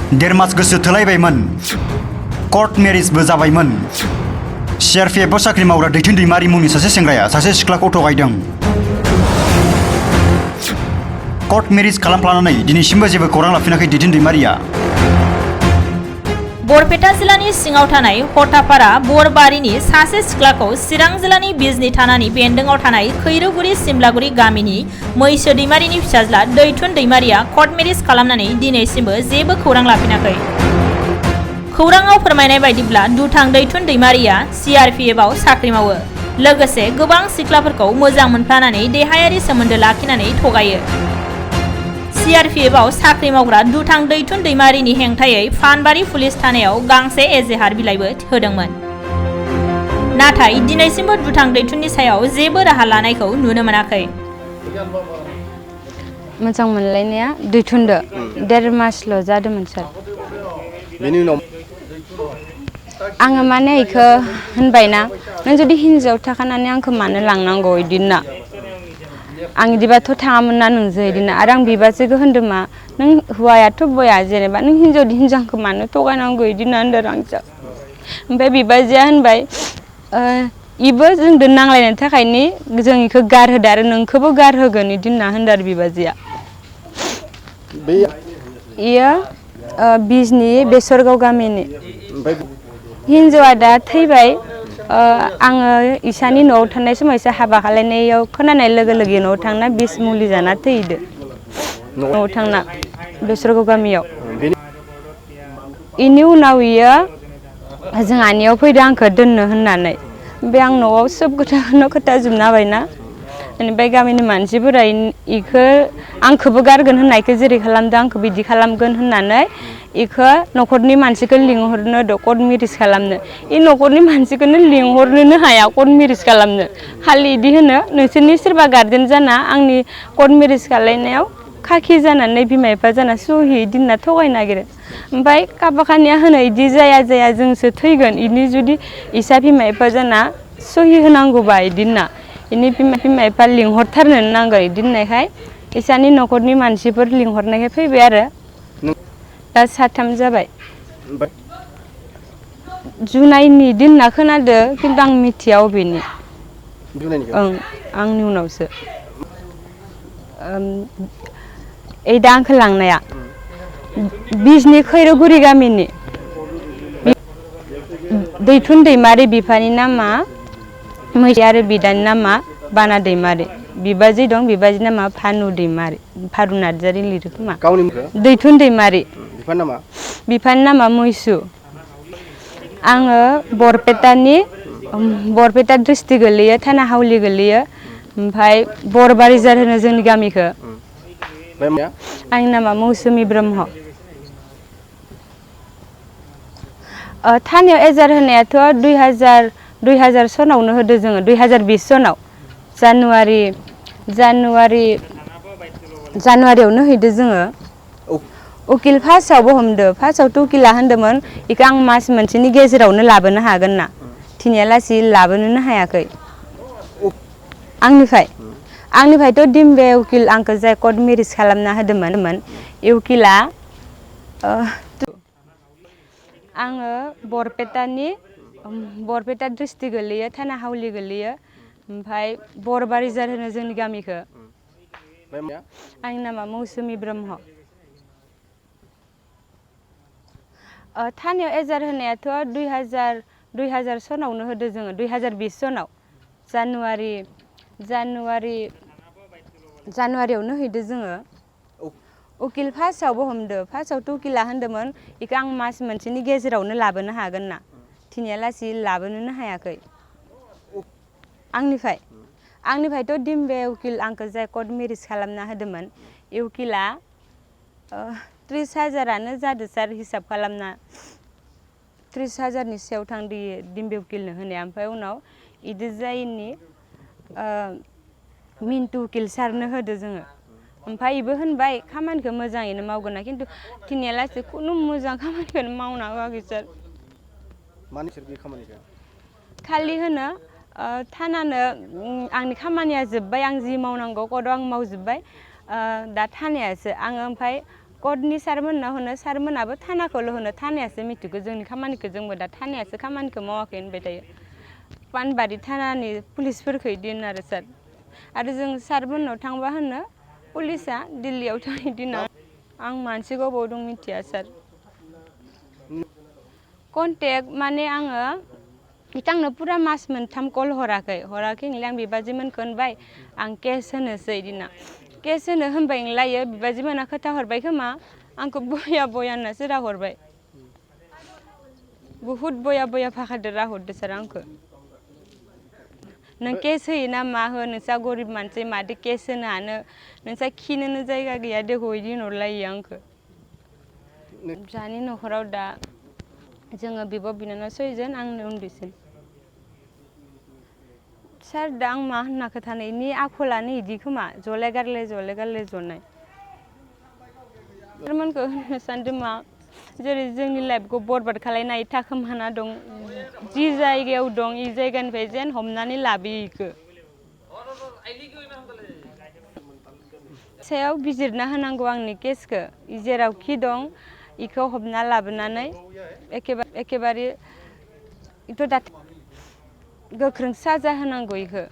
1.5 मास गोसो थोलायबायमोन कर्ट मेरिजबो जाबायमोन CRPFआव साख्रि मावग्रा दैथुन दैमारि मुंनि सासे सेंग्राया सासे सिख्लाखौ थगायदों कर्ट मेरिज खालामफ्लानानै दिनैसिमबो जेबो खौरां लाफिनाखै दैथुन दैमारिया बरपेटा जिल्लानि सिङाव थानाय हटापारा बरबारिनि सासे सिख्लाखौ चिरां जिल्लानि बिजनी थानानि बेन्दोंआव थानाय खैरोगुरि सिमलागुरि गामिनि मैसो दैमारिनि फिसाज्ला दैथुन दैमारिया कर्ट मेरिज खालामनानै दिनैसिमबो जेबो खौरां लाफिनाखै खौराङाव फोरमायनाय बायदिब्ला दुथां दैथुन दैमारिया CRPFआव साख्रि मावो लोगोसे गोबां सिख्लाफोरखौ मोजां मोनफ्लानानै देहायारि सोमोन्दो लाखिनानै थगायो CRPFआव साख्रि मावग्रा दुथां दैथुन दैमारिनि हेंथायै फानबारि पुलिस थानायाव गांसे एजेहार बिलाइबो होदोंमोन नाथाय दिनैसिमबो दुथां दैथुननि सायाव जेबो राहा लानायखौ नुनो मोनाखै मोजां मोनलायनाया दैथुनदो 1.5 मासल' जादोंमोन सार बेनि उनाव आङो माने इखो होनबायना नों जुदि हिनजाव थाखानानै आंखौ मानो लांनांगौ इदिना आं इदिबाथ' थाङामोन ना नोंजो इदिना आरो आं बिबाजैखौ होनदों मा नों हौवायाथ' बया जेनेबा नों हिनजावखौ मानो थगायनांगौ इदिना होनदों आंजों ओमफ्राय बिबाजैया होनबाय इबो जोंदो नांलायनायनि थाखायनो जों इखौ गारहोदो आरो नोंखौबो गारहोगोन इदि होनना होनदों आरो बिबाजैया इयो बिजनी बेसरगाव गामिनि हिनजावा दा थैबाय आङो इसानि न'आव थानाय समाव इसा हाबा खालायनायाव खोनानाय लोगो लोगो न'आव थांना बिस मुलि जाना थैदो न'आव थांना बेसरगाव गामियाव इनि उनाव इयो जोंहानियाव फैदो आंखौ दोननो होननानै ओमफ्राय आं न'आव सोब खोथाखौनो खोथाजोबना होबायना ओमफ्राय गामिनि मानसिफोरा इखौ आंखौबो गारगोन होननायखौ जेरै खालामदों आंखौ बिदि खालामगोन होननानै इखौ न'खरनि मानसिखौ लिंहरनो कर्ट मेरिज खालामनो इ न'खरनि मानसिखौनो लिंहरनोनो हाया कर्ट मेरिज खालामनो खालि इदि होनो नोंसोरनि सोरबा गार्जेन जाना आंनि कर्ट मेरिज खालायनायाव खाखि जानानै बिमा बिफा जाना सहि इदि होनना थगायनो नागिरो ओमफ्राय काबाखानिया होनो इदि जाया जोंसो थैगोन इनि जुदि इसा बिमा बिफा जाना सहि होनांगौबा इदि होनना इनि बिमा बिफा लिंहरथारनो नांगौ इदि होननायखाय इसानि न'खरनि मानसिफोर लिंहरनायखाय फैबाय आरो दा 3 जाबाय जुनायनि दिन होनना खोनादो खिन्थु आं मिथिया अबेनि ओं आंनि उनावसो दा आंखौ लांनाया बिजनी खैरोगुरि गामिनि दैथुन दैमारि बिफानि नामा मैसो आरो बिदानि नामा बाना दैमारि बिबाजै दं बिबाजै नामा भानु दैमारि भानु नार्जारि लिरो खोमा दैथुन दैमारि बिफानि नामा मैसो आङो बरपेटा डिस्ट्रिक्ट गोलैयो थाना हावलि गोलैयो ओमफ्राय बरबारिजार होनो जोंनि गामिखौ आंनि नामा मौसुमि ब्रह्म थानायाव एजार होनायाथ' 2000 सनावनो होदो जोङो 2020 सनाव जानुवारियावनो हैदो जोङो उकिल फार्स्टआवबो हमदो फार्स्टआवथ' उकिला होनदोंमोन इखौ आं मास मोनसेनि गेजेरावनो लाबोनो हागोन ना थिनियालासि लाबोनोनो हायाखै आंनिफ्रायथ' दिम्बे उकिल आंखौ जाय कर्ट मेरिज खालामना होदोंमोन उकिला आङो बरपेटा डिस्ट्रिक्ट गोलैयो थाना हावलि गोलैयो ओमफ्राय बरबारिजार होनो जोंनि गामिखौ आंनि नामा मौसुमि ब्रह्म थानायाव एजार होनायाथ' 2000 सनावनो होदो जोङो 2020 सनाव जानुवारियावनो हैदो जोङो उकिल फार्स्टआवबो हमदो फार्स्टआवथ' उकिला होनदोंमोन इखौ आं मास मोनसेनि गेजेरावनो लाबोनो हागोन ना थिनियालासि लाबोनोनो हायाखै आंनिफ्रायथ' दिम्बे उकिल आंखौ जाय कर्ट मेरिज खालामना होदोंमोन उकिला 30,000आनो जादो सार हिसाब खालामना 30,000नि सायाव थांदो दिम्बे उकिलनो होनाया ओमफ्राय उनाव इदि जायिनि मिन्टु उकिल सारनो होदो जोङो ओमफ्राय इबो होनबाय खामानिखौ मोजाङैनो मावगोन ना खिन्थु थिनियालासि खुनु मोजां खामानिखौनो मावना होआखै सार खालि होनो थानानो आंनि खामानिया जोब्बाय आं जि मावनांगौ कर्टआव आं मावजोब्बाय दा थानायासो आङो ओमफ्राय कर्टनि सारमोनना होनो सारमोनाबो थानाखौल' होनो थानायासो मिथिगौ जोंनि खामानिखौ जोंबो दा थानायासो खामानिखौ मावाखै होनबाय थायो पानबारि थानानि पुलिसफोरखौ इदि होनो आरो सार आरो जों सारमोननाव थांबा होनो पुलिसा दिल्लीयाव थांनाय दिना आं मानसिखौ बाव दं मिथिया सार कन्टेक्ट माने आङो बिथांनो पुरा मास मोनथाम कल हराखै नोंलाय आं बिबाजैमोनखौ होनबाय आं केस होनोसै दिना केस होनो होनबाय नोंलायो बिबाजैमोना खोथा हरबाय खोमा आंखौ बया होननासो राहरबाय बुहुद बया फाखादो राहरदो सार आंखौ नों केस होयो ना मा हो नोंसा गरिब मानसि मादो केस होनो हानो नोंसा खिनोनो जायगा गैया देखो इदि होनहरलायो आंखौ जानि न'खराव दा जोङो बिब' बिनानाव 6 जन आंनो उन्दैसिन सार दा आं मा होनना खोथानो इनि आखलानो इदि खोमा जलाय गारलाय जनाय सारमोनखौ होननो सानदों मा जेरै जोंनि लाइफखौ बरबाद खालायनाय थाखोमाना दं जि जायगायाव दं इ जायगानिफ्राय जेन हमनानै लाबोयो इखो सायाव बिजिरना होनांगौ आंनि केसखौ जेरावखि दं इखौ हमना लाबोनानै एखेबारे इथ' दा गोख्रों साजा होनांगौ इखौ